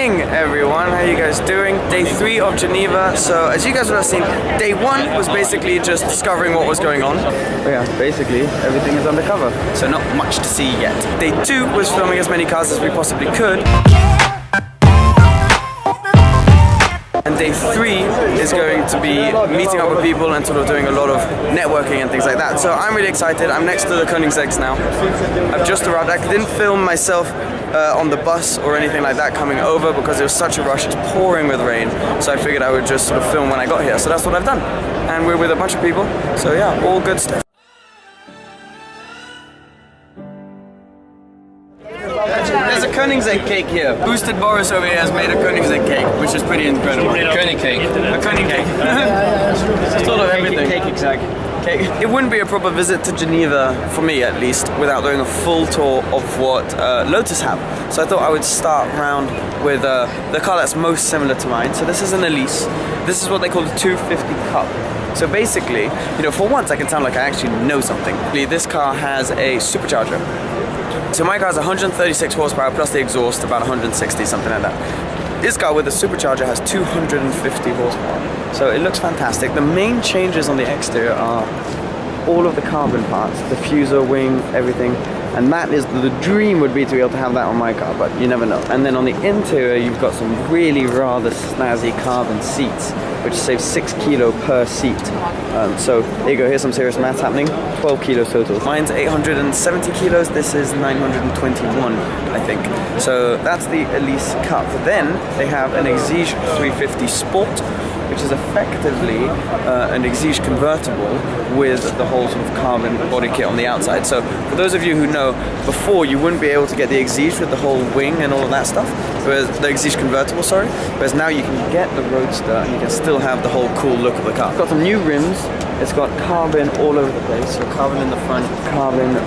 morning, everyone. How you guys doing? Day 3 of Geneva. So as you guys would have seen, day 1 was basically just discovering what was going on. But yeah, basically everything is undercover, so not much to see yet. Day 2 was filming as many cars as we possibly could. And day 3 is going to be meeting up with people and sort of doing a lot of networking and things like that. So I'm really excited. I'm next to the Koenigseggs now. I've just arrived. I didn't film myself on the bus or anything like that coming over because it was such a rush. It's pouring with rain. So I figured I would just sort of film when I got here. So that's what I've done. And we're with a bunch of people. So yeah, all good stuff. There's a Koenigsegg cake here. Boosted Boris over here has made a Koenigsegg cake, which is pretty incredible. Koenig cake. A Koenig cake. It's sort of everything. Cake. It wouldn't be a proper visit to Geneva, for me at least, without doing a full tour of what Lotus have. So I thought I would start round with the car that's most similar to mine. So this is an Elise. This is what they call the 250 Cup. So basically, you know, for once I can sound like I actually know something. This car has a supercharger. So my car has 136 horsepower plus the exhaust, about 160, something like that. This car with the supercharger has 250 horsepower. So it looks fantastic. The main changes on the exterior are all of the carbon parts, the diffuser, wing, everything. And that is the dream would be to be able to have that on my car, but you never know. And then on the interior, you've got some really rather snazzy carbon seats, which save 6 kilo per seat. So there you go, here's some serious maths happening. 12 kilos total. Mine's 870 kilos, this is 921, I think. So that's the Elise Cup. Then they have an Exige 350 Sport, which is effectively an Exige convertible with the whole sort of carbon body kit on the outside. So for those of you who know, before you wouldn't be able to get the Exige with the whole wing and all of that stuff, whereas the Exige convertible, sorry, whereas now you can get the Roadster and you can still have the whole cool look of the car. It's got some new rims, it's got carbon all over the place, so carbon in the front, carbon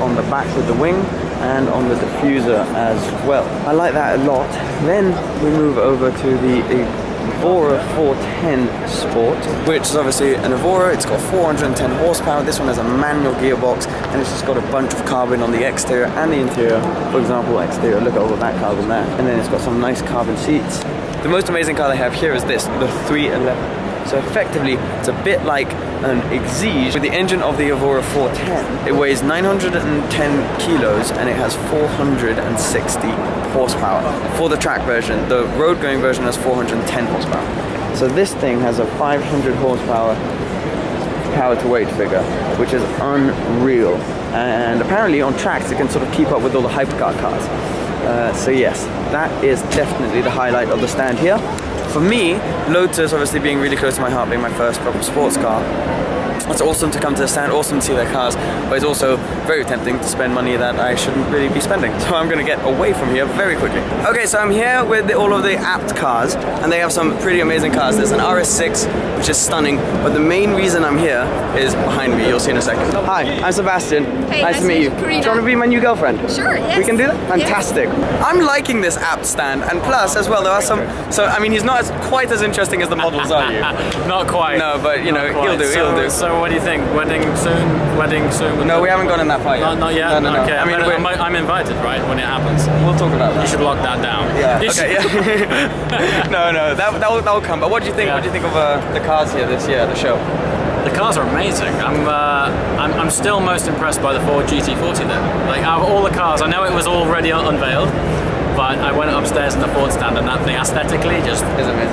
on the back with the wing, and on the diffuser as well. I like that a lot. Then we move over to the Evora 410 Sport, which is obviously an Evora. It's got 410 horsepower. This one has a manual gearbox, and it's just got a bunch of carbon on the exterior and the interior. For example, exterior, look at all of that carbon there. And then it's got some nice carbon seats. The most amazing car they have here is this, the 311. So effectively, it's a bit like an Exige with the engine of the Evora 410. It weighs 910 kilos and it has 460 horsepower. For the track version, the road going version has 410 horsepower. So this thing has a 500 horsepower power to weight figure, which is unreal. And apparently on tracks it can sort of keep up with all the hypercar cars. So yes, that is definitely the highlight of the stand here. For me, Lotus obviously being really close to my heart, being my first proper sports car, it's awesome to come to the stand, awesome to see their cars, but it's also very tempting to spend money that I shouldn't really be spending. So I'm going to get away from here very quickly. Okay, so I'm here with all of the Abt cars, and they have some pretty amazing cars. There's an RS6, which is stunning, but the main reason I'm here is behind me. You'll see in a second. Hi, I'm Sebastian. Hey, nice to meet you. Karina. Do you want to be my new girlfriend? Sure, yes. We can do that? Fantastic. Yes. I'm liking this Abt stand, and plus as well, there are some, so I mean, he's not quite as interesting as the models, are you? Not quite. No, but you know, he'll do, so, he'll do. So what do you think? Wedding soon? No, we haven't gone in that far yet. Not yet? No. Okay, I mean, I'm invited, right, when it happens? We'll talk about that. You should lock that down. Yeah, okay, yeah. No, that'll come. But what do you think? Yeah. What do you think of the cars here this year at the show? The cars are amazing. I'm still most impressed by the Ford GT40 though. Like, out of all the cars, I know it was already unveiled, but I went upstairs in the Ford stand and that thing aesthetically just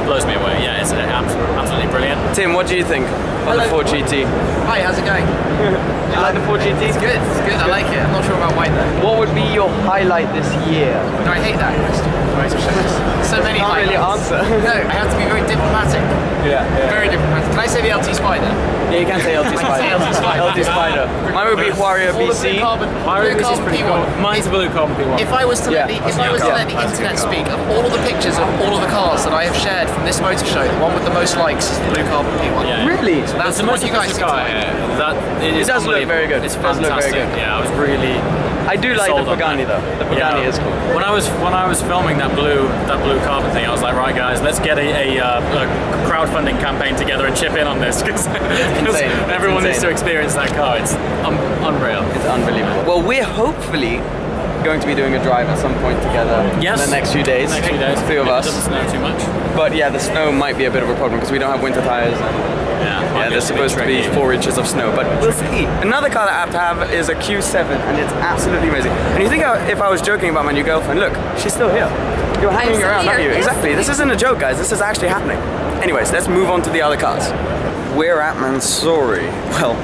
blows me away. Yeah, it's absolutely brilliant. Tim, what do you think of the Ford GT? Hi, how's it going? You like the Ford GT? It's good, I like it. I'm not sure about white though. What would be your highlight this year? No, I hate that question. So many Can't really highlights. answer. No, I have to be very diplomatic. Yeah. Very diplomatic. Can I say the LT Spider? Yeah, you can say LT Spider. LT Spider. LT Spider. Mine would be Huaria Or the BC. blue carbon pretty P1. cool. Mine's the blue carbon P1. If I was to let the Yeah. internet speak of all of the pictures of all of the cars that I have shared from this motor show, the one with the most likes is the blue carbon P1. Yeah. Really? So that's the the one most you guys impressive seem to car. like. Yeah. It does look very good. It's It does look very fantastic. good. Yeah, I was really. I do like the sold on Pagani that. though. The Pagani is cool. When I was filming that blue carbon thing, I was like, right guys, let's get a crowdfunding campaign together and chip in on this because everyone needs to experience that car. It's unreal. It's unbelievable. Well, we're hopefully going to be doing a drive at some point together Yes. in the next few days. Next few days. Three of If us. It doesn't snow too much. But yeah, the snow might be a bit of a problem because we don't have winter tires. Yeah, there's supposed to be 4 inches of snow, but we'll see. Another car that I have to have is a Q7, and it's absolutely amazing. And you think if I was joking about my new girlfriend, look, she's still here. You're hanging still around, here, aren't you? yes. Exactly. This isn't a joke, guys. This is actually happening. Anyways, let's move on to the other cars. We're at Mansouri. Well,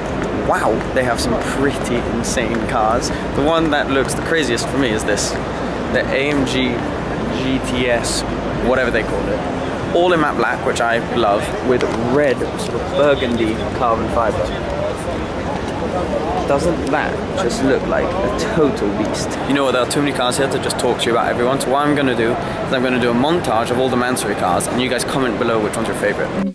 wow, they have some pretty insane cars. The one that looks the craziest for me is this, the AMG GTS, whatever they call it. All in matte black, which I love, with red sort of burgundy carbon fiber. Doesn't that just look like a total beast? You know what, there are too many cars here to just talk to you about everyone, so what I'm gonna do is I'm gonna do a montage of all the Mansouri cars, and you guys comment below which one's your favorite.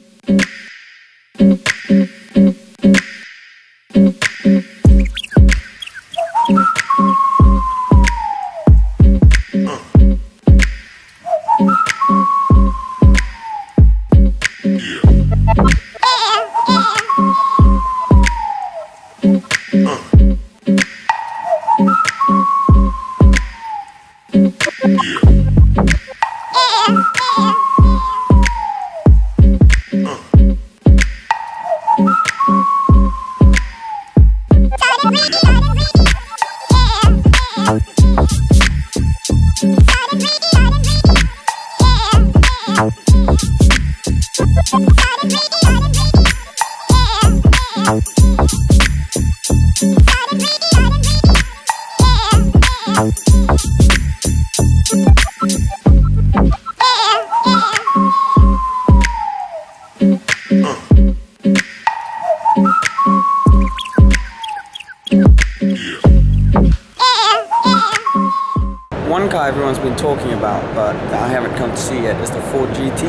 One car everyone's been talking about, but that I haven't come to see yet, is the Ford GT.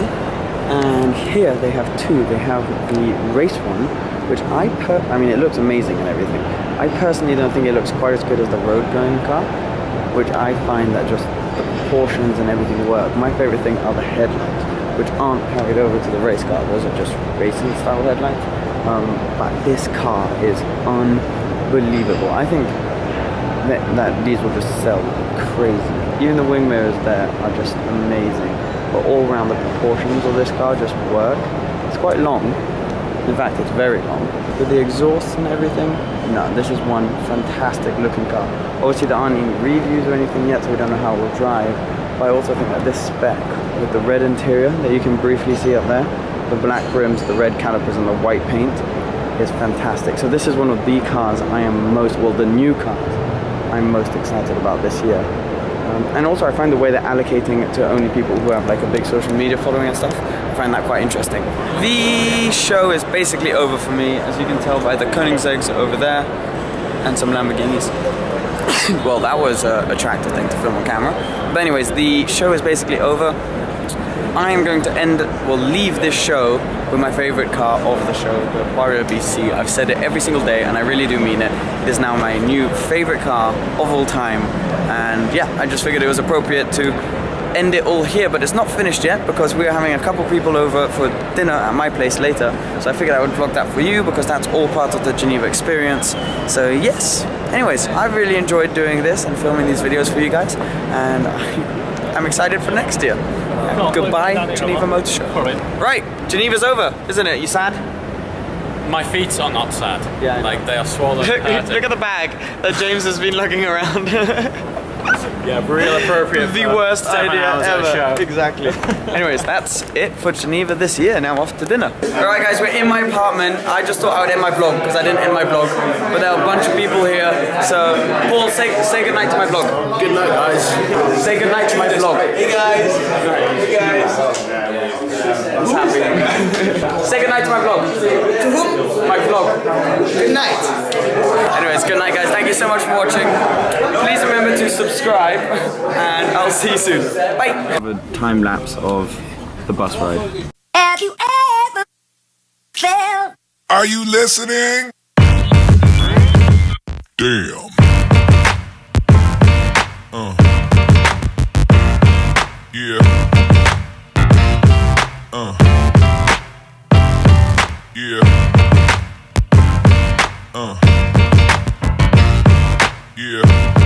And here they have two. They have the race one, which I mean, it looks amazing and everything. I personally don't think it looks quite as good as the road-going car, which I find that just the proportions and everything work. My favorite thing are the headlights, which aren't carried over to the race car. Those are just racing style headlights. But this car is unbelievable. I think that these will just sell crazy. Even the wing mirrors there are just amazing. But all around the proportions of this car just work. It's quite long. In fact, it's very long. With the exhaust and everything, no, this is one fantastic looking car. Obviously there aren't any reviews or anything yet, so we don't know how it will drive. But I also think that this spec, with the red interior that you can briefly see up there, the black rims, the red calipers and the white paint, is fantastic. So this is one of the cars I am the new cars I'm most excited about this year. And also I find the way they're allocating it to only people who have like a big social media following and stuff, I find that quite interesting. The show is basically over for me, as you can tell by the Koenigsegg's over there, and some Lamborghinis. Well, that was an attractive thing to film on camera. But anyways, the show is basically over. I am going to leave this show with my favorite car of the show, the Vario BC. I've said it every single day and I really do mean it. It is now my new favorite car of all time. And yeah, I just figured it was appropriate to end it all here, but it's not finished yet because we are having a couple people over for dinner at my place later. So I figured I would vlog that for you because that's all part of the Geneva experience. So yes, anyways, I've really enjoyed doing this and filming these videos for you guys, and I'm excited for next year. Goodbye, Geneva Motor Show. Right, Geneva's over, isn't it? You sad? My feet are not sad. Yeah, I know. Like they are swollen. Look at the bag that James has been lugging around. Yeah, real appropriate. The for worst 7 idea hours of a ever. show. Exactly. Anyways, that's it for Geneva this year. Now off to dinner. Alright guys, we're in my apartment. I just thought I would end my vlog because I didn't end my vlog. But there are a bunch of people here. So, Paul, say goodnight to my vlog. Good night, guys. Say goodnight to my vlog. Hey, guys. Hey, guys. What's happening? Say goodnight to my vlog. To whom? My vlog. Good night. Anyways, good night guys. Thank you so much for watching. Please remember to subscribe and I'll see you soon. Bye. A time lapse of the bus ride. Have you ever felt? Are you listening? Damn. Yeah. Yeah. Yeah.